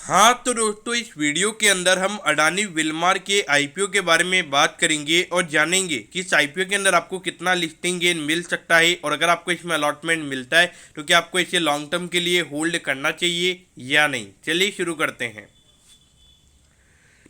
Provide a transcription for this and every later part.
हाँ तो दोस्तों, इस वीडियो के अंदर हम अडानी विल्मार के आईपीओ के बारे में बात करेंगे और जानेंगे कि इस आईपीओ के अंदर आपको कितना लिस्टिंग गेन मिल सकता है और अगर आपको इसमें अलॉटमेंट मिलता है तो क्या आपको इसे लॉन्ग टर्म के लिए होल्ड करना चाहिए या नहीं। चलिए शुरू करते हैं।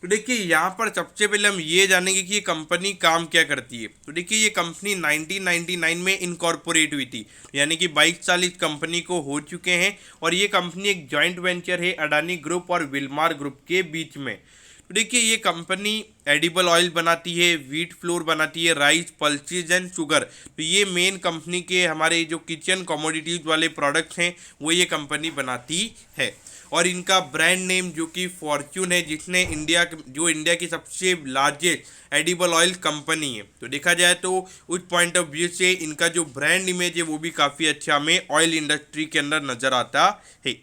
तो देखिए, यहाँ पर सबसे पहले हम ये जानेंगे कि ये कंपनी काम क्या करती है। तो देखिए, ये कंपनी 1999 में इनकॉर्पोरेट हुई थी, यानी कि 22 साल इस कंपनी को हो चुके हैं और ये कंपनी एक जॉइंट वेंचर है अडानी ग्रुप और विल्मार ग्रुप के बीच में। तो देखिए, ये कंपनी एडिबल ऑयल बनाती है, व्हीट फ्लोर बनाती है, राइस, पल्सेज एंड शुगर। तो ये मेन कंपनी के हमारे जो किचन कमोडिटीज वाले प्रोडक्ट्स हैं वो ये कंपनी बनाती है। और इनका ब्रांड नेम जो कि फॉर्च्यून है, जिसने इंडिया की सबसे लार्जेस्ट एडिबल ऑयल कंपनी है। तो देखा जाए तो उस पॉइंट ऑफ व्यू से इनका जो ब्रांड इमेज है वो भी काफ़ी अच्छा हमें ऑयल इंडस्ट्री के अंदर नज़र आता है।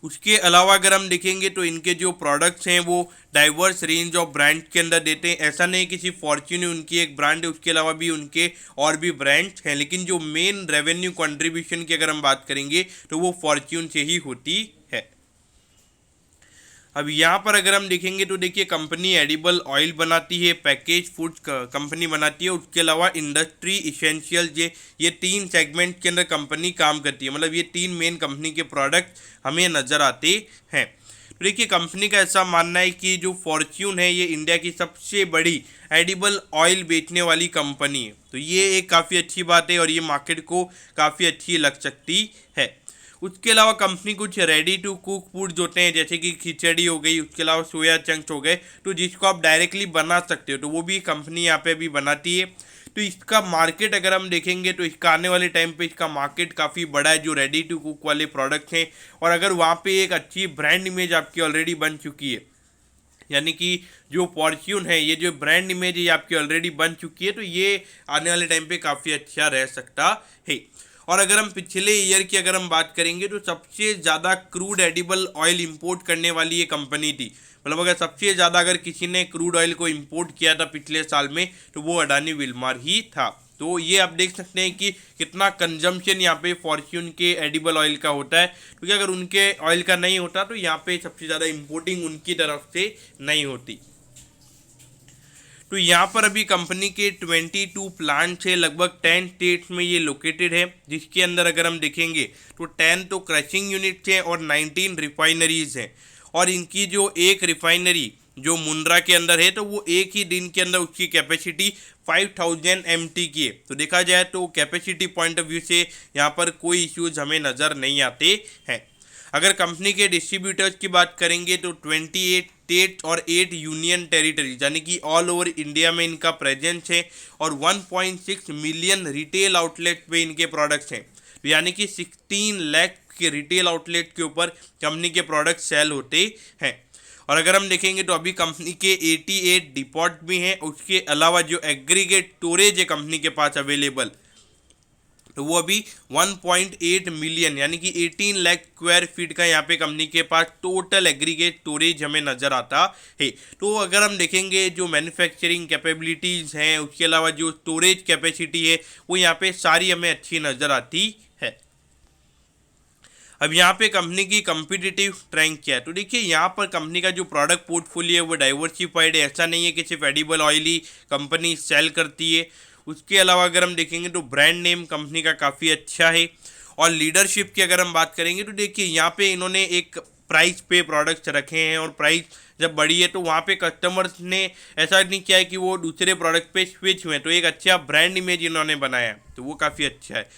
उसके अलावा अगर हम देखेंगे तो इनके जो प्रोडक्ट्स हैं वो डाइवर्स रेंज ऑफ ब्रांड के अंदर देते हैं। ऐसा नहीं कि सिर्फ फॉर्च्यून ही उनकी एक ब्रांड है, उसके अलावा भी उनके और भी ब्रांड्स हैं, लेकिन जो मेन रेवेन्यू कंट्रीब्यूशन की अगर हम बात करेंगे तो वो फॉर्च्यून से ही होती है। अब यहाँ पर अगर हम देखेंगे तो देखिए, कंपनी एडिबल ऑयल बनाती है, पैकेज फूड कंपनी बनाती है, उसके अलावा इंडस्ट्री इसेंशियल ये तीन सेगमेंट के अंदर कंपनी काम करती है। मतलब ये तीन मेन कंपनी के प्रोडक्ट हमें नज़र आते हैं। तो देखिए, कंपनी का ऐसा मानना है कि जो फॉर्च्यून है ये इंडिया की सबसे बड़ी एडिबल ऑयल बेचने वाली कंपनी है। तो ये एक काफ़ी अच्छी बात है और ये मार्केट को काफ़ी अच्छी लग सकती है। उसके अलावा कंपनी कुछ रेडी टू कुक फूड्स होते हैं, जैसे कि खिचड़ी हो गई, उसके अलावा सोया चंक्स हो गए, तो जिसको आप डायरेक्टली बना सकते हो, तो वो भी कंपनी यहाँ पे अभी बनाती है। तो इसका मार्केट अगर हम देखेंगे तो इसका आने वाले टाइम पे इसका मार्केट काफ़ी बड़ा है, जो रेडी टू कुक वाले प्रोडक्ट्स हैं। और अगर वहाँ पे एक अच्छी ब्रांड इमेज आपकी ऑलरेडी बन चुकी है, यानी कि जो फॉर्च्यून है ये जो ब्रांड इमेज है आपकी ऑलरेडी बन चुकी है, तो ये आने वाले टाइम पे काफ़ी अच्छा रह सकता है। और अगर हम पिछले ईयर की अगर हम बात करेंगे तो सबसे ज़्यादा क्रूड एडिबल ऑयल इंपोर्ट करने वाली ये कंपनी थी। मतलब अगर सबसे ज़्यादा अगर किसी ने क्रूड ऑयल को इंपोर्ट किया था पिछले साल में तो वो अडानी विल्मार ही था। तो ये आप देख सकते हैं कि कितना कंजम्पशन यहाँ पे फॉर्च्यून के एडिबल ऑयल का होता है, क्योंकि अगर उनके ऑयल का नहीं होता तो यहाँ पे सबसे ज़्यादा इंपोर्टिंग उनकी तरफ से नहीं होती। तो यहाँ पर अभी कंपनी के 22 प्लांट्स है, लगभग 10 स्टेट्स में ये लोकेटेड है, जिसके अंदर अगर हम देखेंगे तो 10 तो क्रशिंग यूनिट्स हैं और 19 रिफाइनरीज हैं। और इनकी जो एक रिफाइनरी जो मुंद्रा के अंदर है तो वो एक ही दिन के अंदर उसकी कैपेसिटी 5000 MT की है। तो देखा जाए तो कैपेसिटी पॉइंट ऑफ व्यू से यहाँ पर कोई इश्यूज हमें नज़र नहीं आते हैं। अगर कंपनी के डिस्ट्रीब्यूटर्स की बात करेंगे तो 28 स्टेट और 8 यूनियन टेरिटरीज, यानी कि ऑल ओवर इंडिया में इनका प्रेजेंस है और 1.6 मिलियन रिटेल आउटलेट पे इनके प्रोडक्ट्स हैं। यानी कि 16 लाख के रिटेल आउटलेट के ऊपर कंपनी के प्रोडक्ट सेल होते हैं। और अगर हम देखेंगे तो अभी कंपनी के 88 डिपॉट भी हैं, उसके अलावा जो एग्रीगेट स्टोरेज है कंपनी के पास अवेलेबल, तो वो अभी 1.8 मिलियन यानी कि 18 लाख स्क्वायर फीट का यहाँ पे कंपनी के पास टोटल एग्रीगेट स्टोरेज हमें नज़र आता है। तो अगर हम देखेंगे जो मैन्युफैक्चरिंग कैपेबिलिटीज़ हैं, उसके अलावा जो स्टोरेज कैपेसिटी है वो यहाँ पे सारी हमें अच्छी नज़र आती है। अब यहाँ पे कंपनी की कम्पिटिटिव स्ट्रेंथ क्या है, तो देखिए यहाँ पर कंपनी का जो प्रोडक्ट पोर्टफोलियो है वो डाइवर्सिफाइड है। ऐसा नहीं है कि सिर्फ एडिबल ऑयल ही कंपनी सेल करती है। उसके अलावा अगर हम देखेंगे तो ब्रांड नेम कंपनी का काफ़ी अच्छा है। और लीडरशिप की अगर हम बात करेंगे तो देखिए यहाँ पे इन्होंने एक प्राइस पे प्रोडक्ट्स रखे हैं और प्राइस जब बढ़ी है तो वहाँ पे कस्टमर्स ने ऐसा नहीं किया है कि वो दूसरे प्रोडक्ट पे स्विच हुए, तो एक अच्छा ब्रांड इमेज इन्होंने बनाया है, तो वो काफ़ी अच्छा है।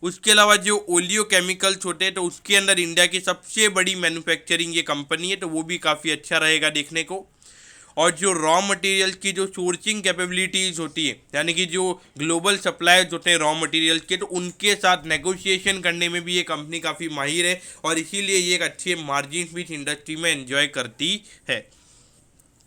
उसके अलावा जो ओलियो केमिकल्स होते हैं तो उसके अंदर इंडिया की सबसे बड़ी मैन्युफैक्चरिंग ये कंपनी है, तो वो भी काफ़ी अच्छा रहेगा देखने को। और जो रॉ मटेरियल की जो सोर्सिंग कैपेबिलिटीज़ होती है, यानी कि जो ग्लोबल सप्लायर्स होते हैं रॉ मटेरियल के, तो उनके साथ नेगोशिएशन करने में भी ये कंपनी काफ़ी माहिर है और इसीलिए ये एक अच्छे मार्जिन भी इंडस्ट्री में एंजॉय करती है।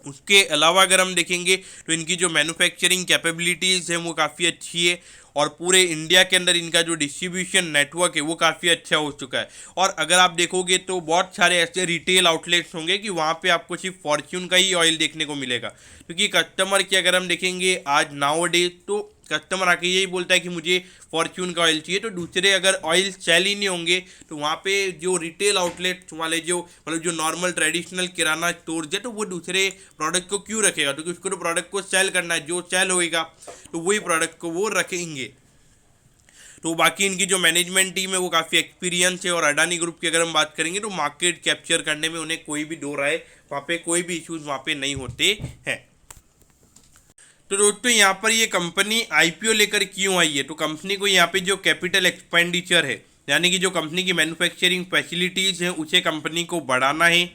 उसके अलावा अगर हम देखेंगे तो इनकी जो मैन्युफैक्चरिंग कैपेबिलिटीज़ हैं वो काफ़ी अच्छी है और पूरे इंडिया के अंदर इनका जो डिस्ट्रीब्यूशन नेटवर्क है वो काफ़ी अच्छा हो चुका है। और अगर आप देखोगे तो बहुत सारे ऐसे रिटेल आउटलेट्स होंगे कि वहाँ पे आपको सिर्फ फॉर्च्यून का ही ऑयल देखने को मिलेगा, क्योंकि कस्टमर की अगर हम देखेंगे आज नाउ डेज तो कस्टमर आके यही बोलता है कि मुझे फॉर्च्यून का ऑयल चाहिए, तो दूसरे अगर ऑयल सेल ही नहीं होंगे तो वहाँ पे जो रिटेल आउटलेट वाले जो मतलब जो नॉर्मल ट्रेडिशनल किराना स्टोर है तो वो दूसरे प्रोडक्ट को क्यों रखेगा, क्योंकि उसको तो प्रोडक्ट को सेल करना है, जो सेल होएगा तो वही प्रोडक्ट को वो रखेंगे। तो बाकी इनकी जो मैनेजमेंट टीम है वो काफ़ी एक्सपीरियंस है, और अडानी ग्रुप की अगर हम बात करेंगे तो मार्केट कैप्चर करने में उन्हें कोई भी दो राय वहाँ पे कोई भी इश्यूज वहाँ पे नहीं होते हैं। तो दोस्तों यहाँ पर ये कंपनी आईपीओ लेकर क्यों आई है, तो कंपनी को यहाँ पे जो कैपिटल एक्सपेंडिचर है यानी कि जो कंपनी की मैन्युफैक्चरिंग फैसिलिटीज़ हैं उसे कंपनी को बढ़ाना है,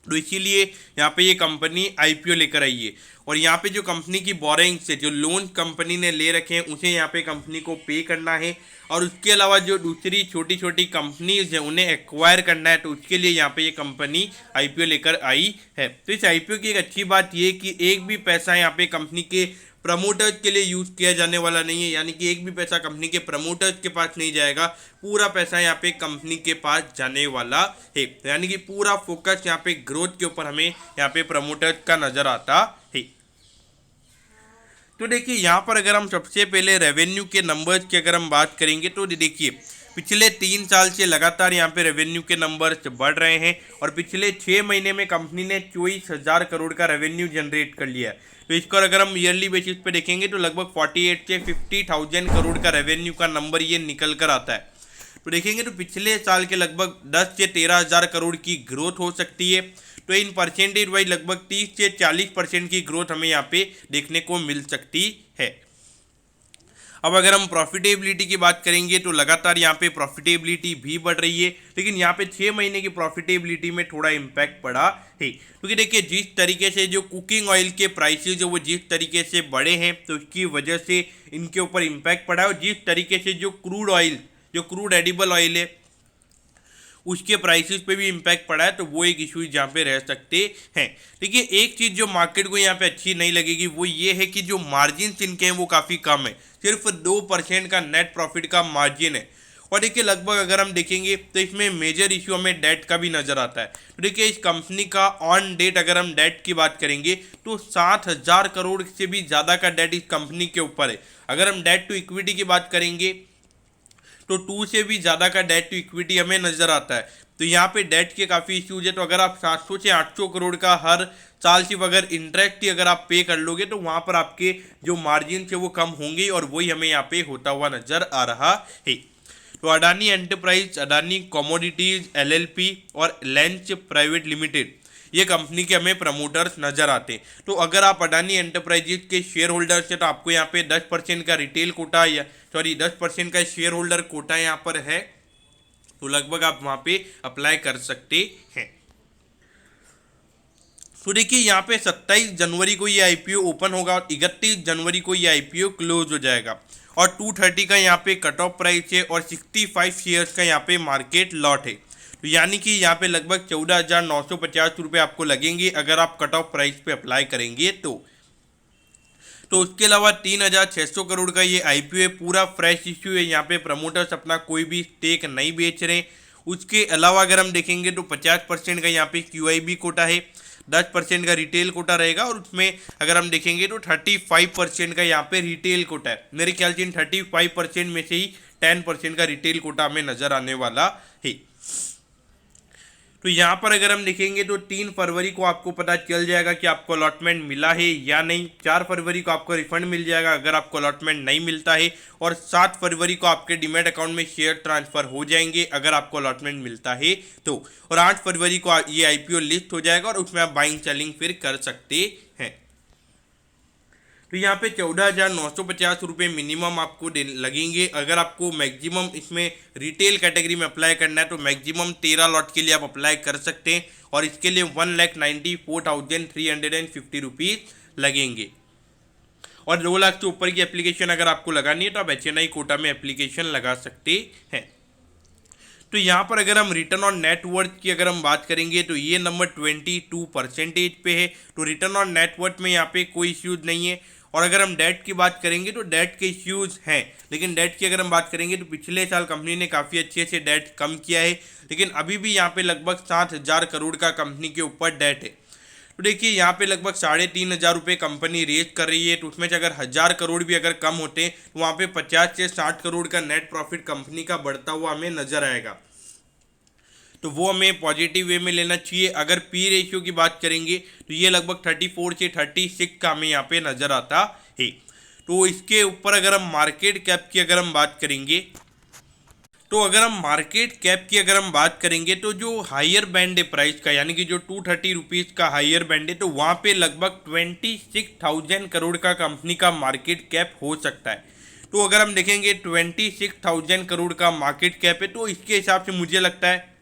तो इसीलिए यहाँ पे ये कंपनी आईपीओ लेकर आई है। और यहाँ पे जो कंपनी की बोरिंग से जो लोन कंपनी ने ले रखे हैं उसे यहाँ पे कंपनी को पे करना है, और उसके अलावा जो दूसरी छोटी छोटी कंपनीज हैं उन्हें एक्वायर करना है, तो उसके लिए यहाँ पे ये कंपनी आईपीओ लेकर आई है। तो इस आईपीओ की एक अच्छी बात ये कि एक भी पैसा यहाँ पे कंपनी के प्रमोटर्स के लिए यूज़ किया जाने वाला नहीं है, यानी कि एक भी पैसा कंपनी के प्रमोटर्स के पास नहीं जाएगा, पूरा पैसा यहाँ पे कंपनी के पास जाने वाला है, यानी कि पूरा फोकस यहाँ पे ग्रोथ के ऊपर हमें यहाँ पे प्रमोटर्स का नज़र आता है। तो देखिए यहाँ पर अगर हम सबसे पहले रेवेन्यू के नंबर्स की अगर हम बात करेंगे तो देखिए पिछले 3 साल से लगातार यहाँ पे रेवेन्यू के नंबर्स बढ़ रहे हैं, और पिछले 6 महीने में कंपनी ने 24,000 करोड़ का रेवेन्यू जनरेट कर लिया है। तो इसको अगर हम ईयरली बेसिस पे देखेंगे तो लगभग 48 से 50,000 करोड़ का रेवेन्यू का नंबर ये निकल कर आता है। तो देखेंगे तो पिछले साल के लगभग 10 से 13,000 करोड़ की ग्रोथ हो सकती है, तो इन परसेंटेज वाइज लगभग 30 से 40% की ग्रोथ हमें यहाँ पे देखने को मिल सकती है। अब अगर हम प्रॉफिटेबिलिटी की बात करेंगे तो लगातार यहाँ पे प्रॉफिटेबिलिटी भी बढ़ रही है, लेकिन यहाँ पे 6 महीने की प्रॉफिटेबिलिटी में थोड़ा इम्पैक्ट पड़ा है, क्योंकि देखिए जिस तरीके से जो कुकिंग ऑयल के प्राइसेज जो वो जिस तरीके से बढ़े हैं तो उसकी वजह से इनके ऊपर इम्पैक्ट पड़ा है, और जिस तरीके से जो क्रूड ऑयल जो क्रूड एडिबल ऑयल है उसके प्राइसेस पे भी इम्पैक्ट पड़ा है, तो वो एक इशू यहाँ पे रह सकते हैं। देखिए एक चीज़ जो मार्केट को यहाँ पे अच्छी नहीं लगेगी वो ये है कि जो मार्जिन इनके हैं वो काफ़ी कम है, सिर्फ 2% का नेट प्रॉफिट का मार्जिन है। और देखिए लगभग अगर हम देखेंगे तो इसमें मेजर इशू हमें डेट का भी नज़र आता है। तो देखिए इस कंपनी का ऑन डेट अगर हम डेट की बात करेंगे तो 7,000 करोड़ से भी ज़्यादा का डेट इस कंपनी के ऊपर है। अगर हम डेट टू इक्विटी की बात करेंगे तो 2 से भी ज़्यादा का डेट टू इक्विटी हमें नज़र आता है। तो यहाँ पे डेट के काफ़ी इश्यूज है, तो अगर आप 700 से 800 करोड़ का हर साल सिर्फ अगर इंटरेस्ट ही अगर आप पे कर लोगे तो वहाँ पर आपके जो मार्जिन थे वो कम होंगे, और वही हमें यहाँ पे होता हुआ नज़र आ रहा है। तो Adani enterprise, Adani commodities LLP और लेंच प्राइवेट लिमिटेड ये कंपनी के हमें प्रमोटर्स नजर आते हैं। तो अगर आप अडानी एंटरप्राइजेज के शेयर होल्डर्स हैं तो आपको यहाँ पे 10% का रिटेल कोटा या 10% का शेयर होल्डर कोटा यहाँ पर है, तो लगभग आप वहाँ पे अप्लाई कर सकते हैं। तो देखिए यहाँ पे 27 जनवरी को ये आईपीओ ओपन होगा और 31 जनवरी को ये आईपीओ क्लोज हो जाएगा, और 230 का यहाँ पे कट ऑफ प्राइस है और 65 शेयर्स का यहाँ पे मार्केट लॉट है। तो यानी कि यहाँ पे लगभग 14,950 रुपये आपको लगेंगे अगर आप कट ऑफ प्राइस पे अप्लाई करेंगे तो उसके अलावा 3,600 करोड़ का ये आईपीओ है, पूरा फ्रेश इश्यू है, यहाँ पे प्रमोटर्स अपना कोई भी स्टेक नहीं बेच रहे। उसके अलावा अगर हम देखेंगे तो 50% का यहाँ पे क्यूआईबी कोटा है, 10% का रिटेल कोटा रहेगा, और उसमें अगर हम देखेंगे तो 35% का यहाँ पे रिटेल कोटा है। मेरे ख्याल से इन 35% में से ही 10% का रिटेल कोटा हमें नज़र आने वाला है। तो यहाँ पर अगर हम देखेंगे तो 3 फरवरी को आपको पता चल जाएगा कि आपको अलॉटमेंट मिला है या नहीं। 4 फरवरी को आपको रिफंड मिल जाएगा अगर आपको अलॉटमेंट नहीं मिलता है, और 7 फरवरी को आपके डीमैट अकाउंट में शेयर ट्रांसफर हो जाएंगे अगर आपको अलॉटमेंट मिलता है तो, और 8 फरवरी को ये आईपीओ लिस्ट हो जाएगा और उसमें आप बाइंग सेलिंग फिर कर सकते हैं। तो यहाँ पे 14,950 रुपये मिनिमम आपको लगेंगे। अगर आपको मैक्सिमम इसमें रिटेल कैटेगरी में अप्लाई करना है तो मैक्सिमम 13 लॉट के लिए आप अप्लाई कर सकते हैं, और इसके लिए 1,94,350 रुपीज़ लगेंगे। और 2 लाख से ऊपर की एप्लीकेशन अगर आपको लगानी है तो आप HNI कोटा में एप्लीकेशन लगा सकते हैं। तो यहाँ पर अगर हम रिटर्न ऑन नेटवर्थ की अगर हम बात करेंगे तो ये नंबर 22% पे है। तो रिटर्न ऑन नेटवर्थ में यहाँ पे कोई इश्यूज नहीं है। और अगर हम डेट की बात करेंगे तो डेट के इश्यूज हैं, लेकिन डेट की अगर हम बात करेंगे तो पिछले साल कंपनी ने काफ़ी अच्छे से डेट कम किया है, लेकिन अभी भी यहाँ पे लगभग 7,000 करोड़ का कंपनी के ऊपर डेट है। तो देखिए यहाँ पे लगभग 3,500 रुपये कंपनी रेज कर रही है, तो उसमें से अगर 1,000 करोड़ भी अगर कम होते तो वहाँ पे 50 से 60 करोड़ का नेट प्रॉफिट कंपनी का बढ़ता हुआ हमें नजर आएगा, तो वो हमें पॉजिटिव वे में लेना चाहिए। अगर पी रेशियो की बात करेंगे तो ये लगभग 34 से 36 का हमें यहाँ पे नज़र आता है। तो इसके ऊपर अगर हम मार्केट कैप की अगर हम बात करेंगे, तो अगर हम मार्केट कैप की अगर हम बात करेंगे तो जो हायर बैंड है प्राइस का, यानी कि जो 230 रुपीज़ का हायर बैंड है, तो वहाँ पे लगभग 26,000 करोड़ का कंपनी का मार्केट कैप हो सकता है। तो अगर हम देखेंगे 26,000 करोड़ का मार्केट कैप है, तो इसके हिसाब से मुझे लगता है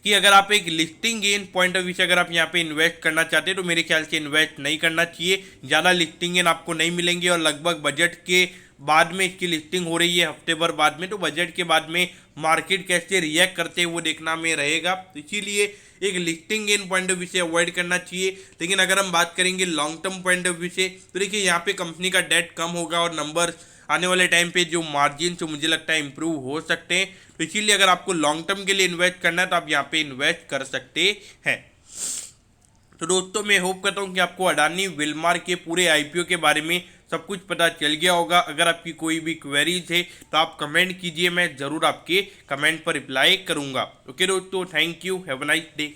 कि अगर आप एक listing gain point of view से अगर आप यहाँ पे इन्वेस्ट करना चाहते हैं तो मेरे ख्याल से इन्वेस्ट नहीं करना चाहिए। ज़्यादा लिस्टिंग गेन आपको नहीं मिलेंगे, और लगभग बजट के बाद में इसकी लिस्टिंग हो रही है हफ्ते भर बाद में, तो बजट के बाद में मार्केट कैसे रिएक्ट करते हैं वो देखना में रहेगा, तो इसीलिए एक listing gain point of view से अवॉइड करना चाहिए। लेकिन अगर हम बात करेंगे long term point of view से, तो देखिए यहाँ पे कंपनी का डेट कम होगा और नंबर आने वाले टाइम पे जो मार्जिन तो मुझे लगता है इंप्रूव हो सकते हैं, तो इसीलिए अगर आपको लॉन्ग टर्म के लिए इन्वेस्ट करना है तो आप यहाँ पे इन्वेस्ट कर सकते हैं। तो दोस्तों मैं होप करता हूँ कि आपको अडानी विल्मार के पूरे आईपीओ के बारे में सब कुछ पता चल गया होगा। अगर आपकी कोई भी क्वेरीज है तो आप कमेंट कीजिए, मैं ज़रूर आपके कमेंट पर रिप्लाई करूँगा। ओके दोस्तों, thank you, have a nice day.